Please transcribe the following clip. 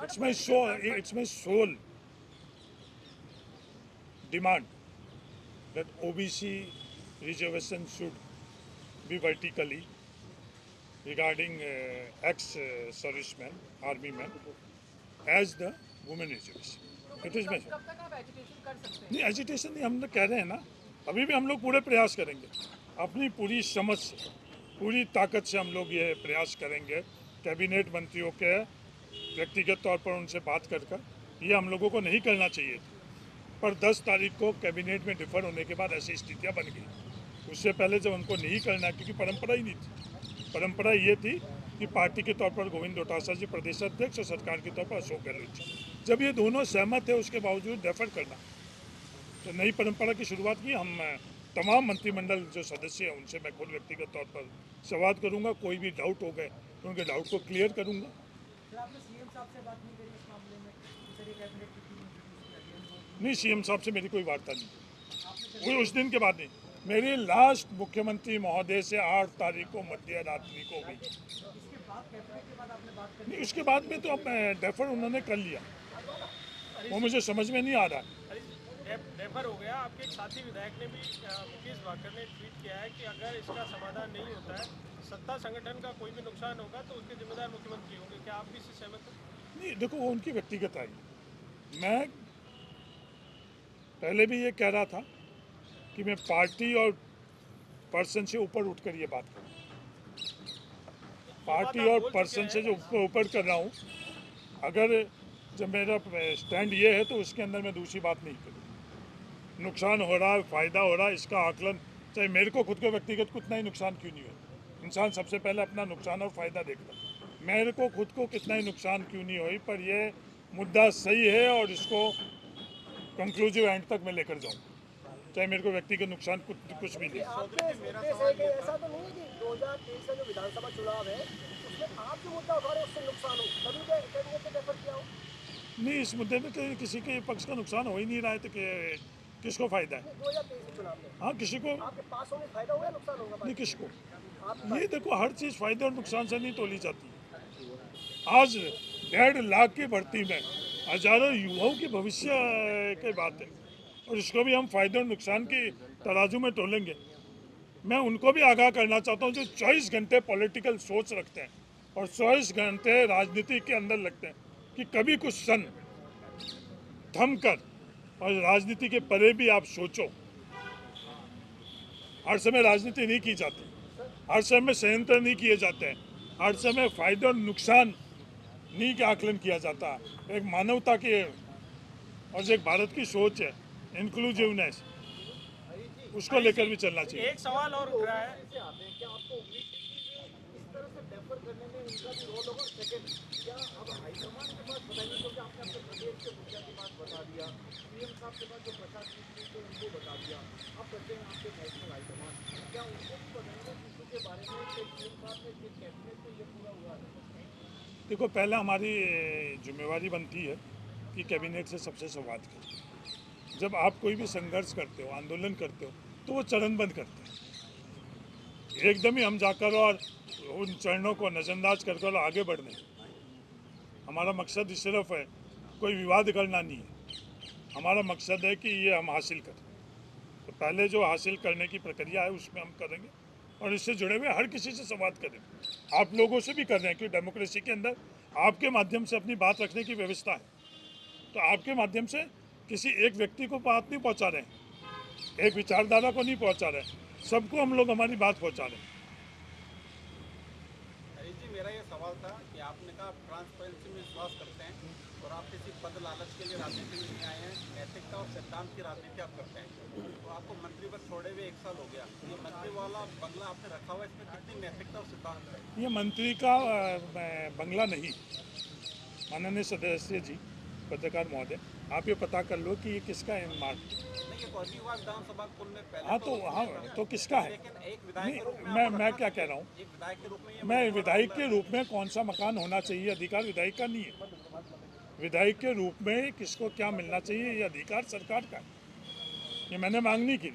It's my sole demand that OBC reservation should be vertically regarding ex-servicemen, army men, as the women reservation. It is my कब तक आप agitation कर सकते हैं? नहीं, agitation नहीं, हम लोग कह रहे हैं ना, अभी भी हम लोग पूरे प्रयास करेंगे, अपनी पूरी समझ से, पूरी ताकत से हम लोग ये प्रयास करेंगे। कैबिनेट मंत्रियों के व्यक्तिगत तौर पर उनसे बात कर ये हम लोगों को नहीं करना चाहिए था, पर 10 तारीख को कैबिनेट में डिफर होने के बाद ऐसी स्थितियाँ बन गई। उससे पहले जब हमको नहीं करना, क्योंकि परंपरा ही नहीं थी, परंपरा ये थी कि पार्टी के तौर पर गोविंद डोटासरा जी प्रदेश अध्यक्ष और सरकार के तौर पर अशोक गहलोत जी, जब ये दोनों सहमत है उसके बावजूद डेफर करना, तो नई परंपरा की शुरुआत की। हम तमाम मंत्रिमंडल जो सदस्य हैं उनसे मैं खुद व्यक्तिगत तौर पर संवाद करूंगा, कोई भी डाउट हो गए तो उनके डाउट को क्लियर करूंगा। आपने सीएम साहब से बात नहीं करी इस मामले में? कैबिनेट नहीं, सीएम साहब से मेरी कोई वार्ता नहीं, वो उस दिन के बाद नहीं। मेरी लास्ट मुख्यमंत्री महोदय से 8 तारीख को मध्य रात्रि को हुई। नहीं, उसके बाद में तो अब डेफर उन्होंने कर लिया, वो मुझे समझ में नहीं आ रहा है। डेफर हो गया। आपके एक साथी विधायक ने भी, मुकेश वाकर ने ट्वीट किया है कि अगर इसका समाधान नहीं होता है, सत्ता संगठन का कोई भी नुकसान होगा तो उसके जिम्मेदार मुख्यमंत्री होंगे। क्या आप भी इससे सहमत हैं? नहीं, देखो, वो उनकी व्यक्तिगत आई। मैं पहले भी ये कह रहा था कि मैं पार्टी और पर्सन से ऊपर उठकर ये बात करूँ, पार्टी और पर्सन से जो ऊपर कर रहा हूँ। अगर जब मेरा स्टैंड ये है तो उसके अंदर मैं दूसरी बात नहीं करूँ। नुकसान हो रहा है, फ़ायदा हो रहा है, इसका आकलन, चाहे मेरे को खुद को व्यक्तिगत कितना ही नुकसान क्यों नहीं हो, इंसान सबसे पहले अपना नुकसान और फ़ायदा देखता है। मेरे को खुद को कितना ही नुकसान क्यों नहीं हुई, पर ये मुद्दा सही है और इसको कंक्लूसिव एंड तक मैं लेकर जाऊँ, चाहे मेरे को व्यक्तिगत नुकसान कुछ भी नहीं। ऐसा तो नहीं है कि 2023 का जो विधानसभा चुनाव है उसमें आप जो मुद्दा उठा रहे हैं उससे नुकसान हो, तभी कैबिनेट ने डेफर किया हो? नहीं, इस मुद्दे में किसी के पक्ष का नुकसान हो ही नहीं रहा है, तो किसको फायदा है? 2023 चुनाव में हाँ, किसी को आपके पास होने फायदा होगा, नुकसान होगा? नहीं, किसको? ये देखो, हर चीज़ फायदे और नुकसान से नहीं तोली जाती। आज 1.5 लाख की भर्ती में हजारों युवाओं के भविष्य की बात है, और इसको भी हम फायदे और नुकसान की तराजू में तोलेंगे। मैं उनको भी आगाह करना चाहता हूँ जो 24 घंटे पॉलिटिकल सोच रखते हैं और 24 घंटे राजनीति के अंदर लगते हैं, कि कभी कुछ सन थम कर और राजनीति के परे भी आप सोचो। हर समय राजनीति नहीं की जाती, हर समय संयंत्र नहीं किए जाते हैं, हर समय फायदे और नुकसान नहीं का आकलन किया जाता। एक मानवता की और जो एक भारत की सोच है, इंक्लूसिवनेस, उसको लेकर भी चलना चाहिए। एक सवाल और उठ रहा है, देखो, पहला हमारी जिम्मेवारी बनती है कि कैबिनेट से सबसे संवाद करें। जब आप कोई भी संघर्ष करते हो, आंदोलन करते हो, तो वो चरणबद्ध करते हैं। एकदम ही हम जाकर और उन चरणों को नज़रअंदाज कर कर आगे बढ़ने, हमारा मकसद ही सिर्फ है कोई विवाद करना नहीं है। हमारा मकसद है कि ये हम हासिल करें। तो पहले जो हासिल करने की प्रक्रिया है उसमें हम करेंगे, और इससे जुड़े हुए हर किसी से संवाद करें। आप लोगों से भी कर रहे हैं, क्योंकि डेमोक्रेसी के अंदर आपके माध्यम से अपनी बात रखने की व्यवस्था है। तो आपके माध्यम से किसी एक व्यक्ति को बात नहीं पहुंचा रहे हैं, एक विचारधारा को नहीं पहुंचा रहे हैं, सबको हम लोग हमारी बात पहुंचा रहे हैं। हरीश जी, मेरा ये सवाल था कि आपने कहा ट्रांसपेरेंसी में विश्वास करते हैं और आप किसी पद लालच के लिए राजनीति में नहीं आए हैं, नैतिकता और सिद्धांत की राजनीति आप करते हैं। तो आपको मंत्री पद छोड़े हुए 1 साल हो गया, ये मंत्री वाला बंगला आपने रखा हुआ है, इसमें कितनी नैतिकता और सिद्धांत है? ये मंत्री का बंगला नहीं, माननीय सदस्य जी, पत्रकार महोदय, आप ये पता कर लो कि ये किसका है मार्ग। विधानसभा कुल में पहले हाँ, तो किसका है? नहीं, मैं क्या कह रहा हूँ, एक विधायक के रूप में मैं विधायक के रूप में कौन सा मकान होना चाहिए, अधिकार विधायक का नहीं है। विधायक के रूप में किसको क्या मिलना चाहिए, ये अधिकार सरकार का है। ये मैंने मांग नहीं की।